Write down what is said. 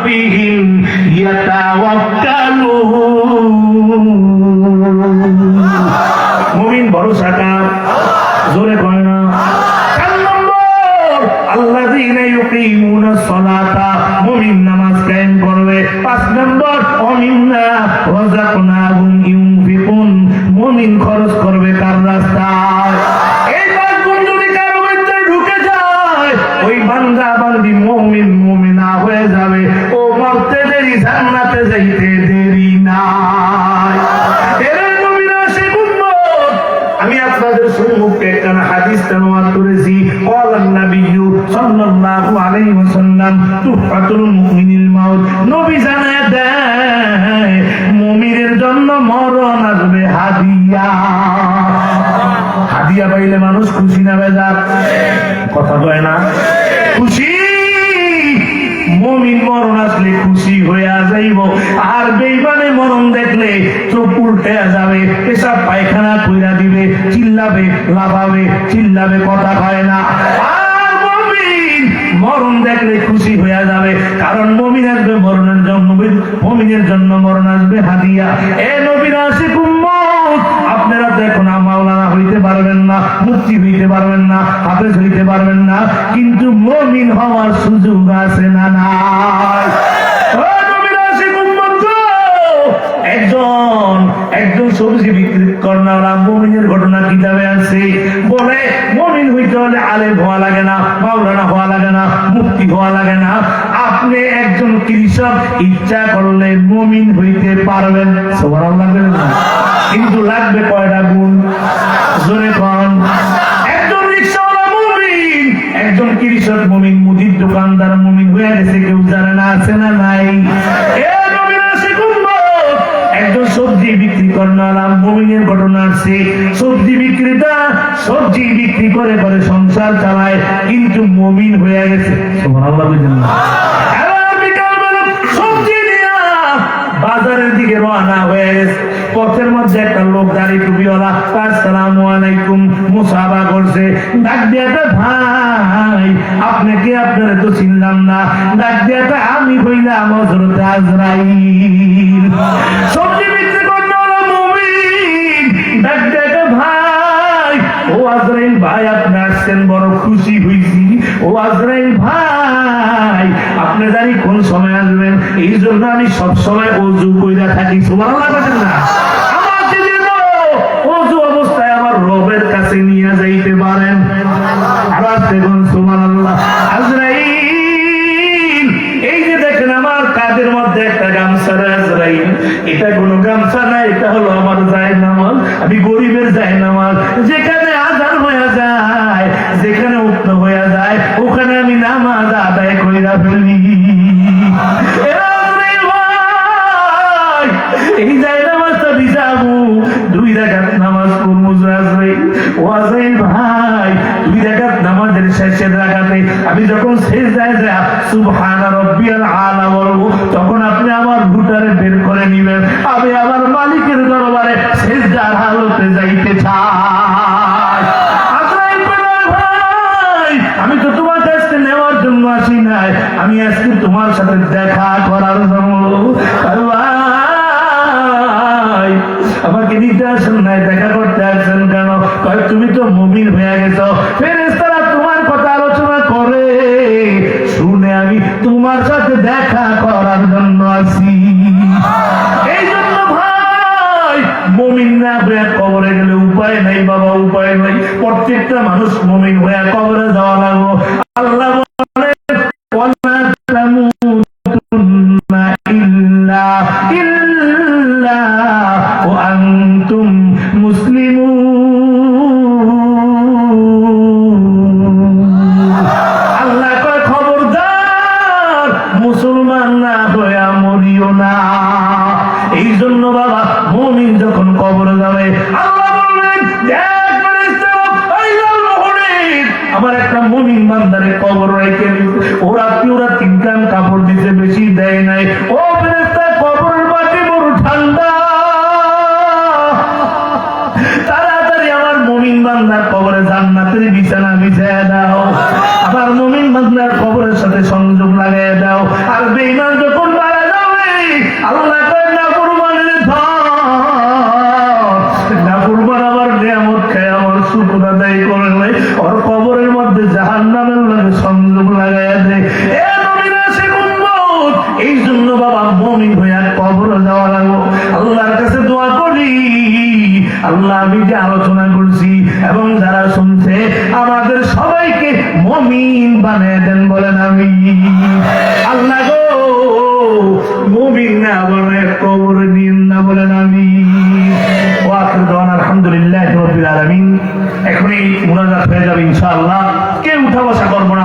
রাব্বিহিম ইয়াতাওয়াক্কালুন। মুমিন ভরসা কার? জোরে কয় না। 4 নম্বর আল্লাযীনা ইউকিমুনাস সালাতা, মুমিন নামাজ কায়েম করবে। 5 নম্বর ওয়ামিন্না রাযাকনাহুম ইউনফিকুন, মুমিন খরচ করবে কার রাস্তায়। এই 5 গুণ যদি কারো মধ্যে ঢুকে যায়, ওই বান্দা বান্দি মুমিন মুমিনা হয়ে যাবে। ও মরতে দেরি, জান্নাতে যাইতে দেরি নাই। আমি আপনাদের সম্মুখে একটা হাদিস তেলাওয়াত করেছি। ক্বালান নাবিয়্যু সাল্লাল্লাহু আলাইহি ওয়াসাল্লাম তুহফাতুল মুমিনিল মাউত, নবী জানায় দেয় মুমিনের জন্য মরণ আসবে হাদিয়া। হাদিয়া পাইলে মানুষ খুশি না বেজার? কথা কয় না? খুশি। মুমিন মরণ আসলে খুশি হইয়া যাইব, আর বেঈমানে মরণ দেখলে চোখ উল্টে যাবে, পেশাব পায়খানা কইরা দিবে, চিল্লাবে, লাফাবে, চিল্লাবে, কথা কয় না। আর মুমিন মরণ দেখলে খুশি হইয়া যাবে, কারণ মুমিন আসবে মরণের জন্য, মুমিনের জন্য মরণ আসবে হাদিয়া। এ নবীর আশিক উম্মত, আপনারা তো এখন মাওলানা হইতে পারবেন না, মুফতি হইতে পারবেন না, হাফেজ হইতে পারবেন না, কিন্তু মুমিন হওয়ার সুযোগ আছে না নাই? একজন সবজি বিক্রি করনারা মুমিনের ঘটনা কিতাবে আছে। বলে মুমিন হইতে হলে আলেম হওয়া লাগে না, মাওলানা হওয়া লাগে না, মুফতি হওয়া লাগে না। আপনি একজন কৃষক, ইচ্ছা করলে মুমিন হইতে পারবেন, সুবহানাল্লাহ বলেন না? কিন্তু লাগবে কয়টা গুণ? জোরে কোন? একজন রিকশাওয়ালা মুমিন, একজন কৃষক মুমিন, মুদির দোকানদার মুমিন হয়ে গেছে, কেউ জানে না, আছে না নাই? একজন সবজি বিক্রি করনারা মুমিনের ঘটনা আছে। সবজি বিক্রেতা সবজি বিক্রি করে করে সংসার চালায়, কিন্তু মুমিন হয়ে গেছে, সুবহানাল্লাহ বলেন না? সবজি নিয়ে বাজারের দিকে রওনা হয়ে গেছে। পথের মধ্যে একটা লোক দাড়ি টুপিওয়ালা, আসসালামু আলাইকুম, মুসাফা করছে। ডাক দিয়া, ভাই আপনি কে? আপনারা তো চিনলাম না। ডাক দিয়া, আমি হইলাম হযরত আজরাইল। সবজি বিক্রি করনারা মুমিন। ডাক দিয়া, ভাই ও আজরাইল ভাই, আপনি আসছেন, বড় খুশি হইছি। ও আজরাইল ভাই, আপনি জানি কোন সময় আসবেন, এই জন্য আমি সব সময় ওযু কইরা থাকি। সুবহানাল্লাহ বলেন না? আমার যেন ওযু অবস্থায় আমার রবের কাছে নিয়ে যাইতে পারেন। আবার দেখুন, সুবহানাল্লাহ। আজরাইল, এই যে দেখেন আমার কাঁধের মধ্যে একটা গামছা, আজরাইল এটা কোনো গামছা না, এটা হলো আমার জায়নামাজ। আমি গরিবের জায়নামাজ। যেখানে আযান হয়ে যায়, যেখানে উক্ত হয়ে যায়, ওখানে আমি নামাজ আদায় কইরা ফেলি। এই জায়নামাজটা বিছাবো, 2 রাকাত নামাজ পড়বো। ও আজরাইল ভাই, 2 রাকাত নামাজের শেষের রাকাতে আমি যখন সিজদায় যাই সুবহান রাব্বিয়াল আলা বলবো, তখন আপনি আমার রুটারে বের করে নিবেন। আমি আমার মালিকের দরবারে সিজদার হালতে যাইতে চাই। আজরাইল ভাই, আমি তো তোমার কাছে নেওয়ার জন্য আসি নাই, আমি আজকে তোমার সাথে দেখা করার জন্য। আমাকে নিতে আসেন নাই, দেখা করতে আসেন কেন? তুমি তো মুমিন হয়ে গেছো। ফেরেশতারা তোমার কথা আলোচনা করে শুনে আমি তোমার সাথে দেখা করার জন্য আসি। এই জন্য ভাই, মুমিন না হয়ে কবরে গেলে উপায় নাই বাবা, উপায় নাই। প্রত্যেকটা মানুষ মুমিন হয়ে কবরে যাওয়া লাগবে। আল্লাহ বলেন, ওয়ালা তামুতুন্না ইল্লা ওয়া আনতুম মুসলিমুন। আল্লাহ কয়, খবরদার মুসলমান না হয়ে মরিও না। এই জন্য বাবা, মুমিন যখন কবরে যাবে, আল্লাহ বললেন, আমার একটা মুমিন বান্দারে কবর রেখে ওরা 3 কান কাপড় আর বেঈমান যখন মারা যাবে আল্লাহ কয় না কুরবানের নাফরমান আমার নিয়ামত খেয়ে আমার শুকর আদায় করলে ওর কবরের মধ্যে জাহান্নামের লাগে সংযোগ লাগাইয়া দেয়। এই জন্য বাবা মুমিন হইয়া কবরে যাওয়া লাগো। আল্লাহর কাছে দোয়া করি, আল্লাহ আমি যে আলোচনা করছি এবং যারা শুনছে আমাদের সবাইকে মুমিন বানিয়ে দেন বলেন আমি। আল্লাহ গো মুমিন না বানায় কবরে নিন না বলেন আমি। ওয়াকিল দাওয়ান আলহামদুলিল্লাহি রাব্বিল আলামিন। এখনই মুনাজাত হয়ে যাবে ইনশাআল্লাহ। কেউ উঠা বসা করবো না।